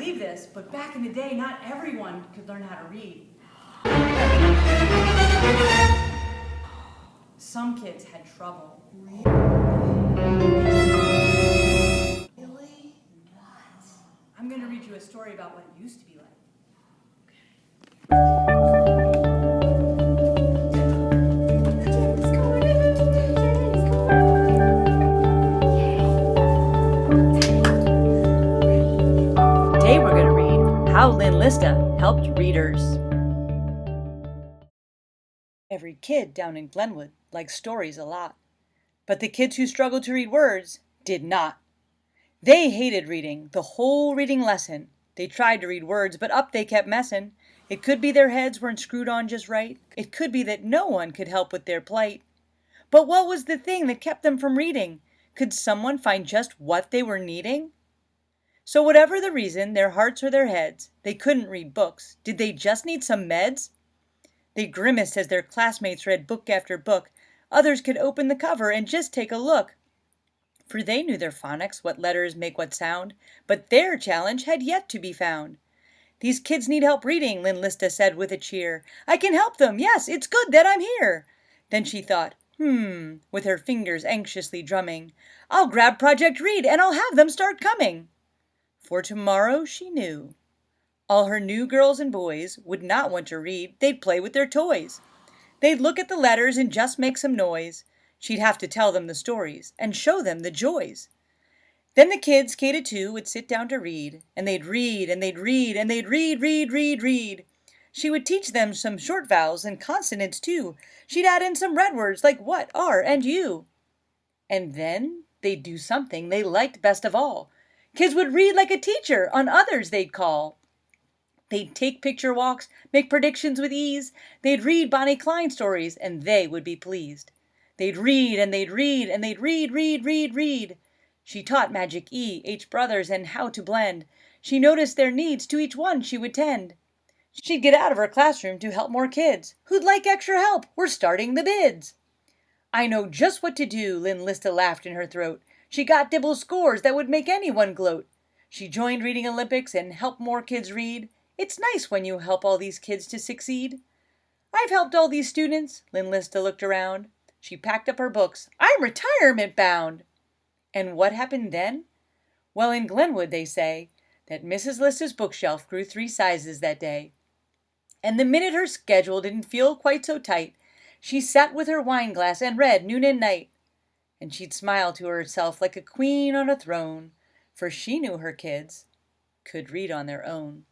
believe this, but back in the day, not everyone could learn how to read. Some kids had trouble. Really? What? I'm going to read you a story about what it used to be like. Today we're going to read How Lynn Lista Helped Readers. Every kid down in Glenwood likes stories a lot, but the kids who struggled to read words did not. They hated reading, the whole reading lesson. They tried to read words, but up they kept messin'. It could be their heads weren't screwed on just right. It could be that no one could help with their plight. But what was the thing that kept them from reading? Could someone find just what they were needing? So whatever the reason, their hearts or their heads, they couldn't read books. Did they just need some meds? They grimaced as their classmates read book after book. Others could open the cover and just take a look. For they knew their phonics, what letters make what sound, but their challenge had yet to be found. These kids need help reading, Lynn Lista said with a cheer. I can help them, yes, it's good that I'm here. Then she thought, with her fingers anxiously drumming, I'll grab Project Read and I'll have them start coming. For tomorrow, she knew, all her new girls and boys would not want to read, they'd play with their toys. They'd look at the letters and just make some noise. She'd have to tell them the stories and show them the joys. Then the kids, K to 2, would sit down to read, and they'd read, and they'd read, and they'd read. She would teach them some short vowels and consonants too. She'd add in some red words like what, are, and you. And then they'd do something they liked best of all. Kids would read like a teacher, on others they'd call. They'd take picture walks, make predictions with ease. They'd read Bonnie Klein stories, and they would be pleased. They'd read, and they'd read, and they'd read. She taught Magic E, H brothers, and how to blend. She noticed their needs, to each one she would tend. She'd get out of her classroom to help more kids. Who'd like extra help? We're starting the bids. I know just what to do, Lynn Lista laughed in her throat. She got Dibble scores that would make anyone gloat. She joined Reading Olympics and helped more kids read. It's nice when you help all these kids to succeed. I've helped all these students, Lynn Lista looked around. She packed up her books. I'm retirement bound. And what happened then? Well, in Glenwood they say that Mrs. Lista's bookshelf grew 3 sizes that day. And the minute her schedule didn't feel quite so tight, she sat with her wine glass and read noon and night. And she'd smile to herself like a queen on a throne, for she knew her kids could read on their own.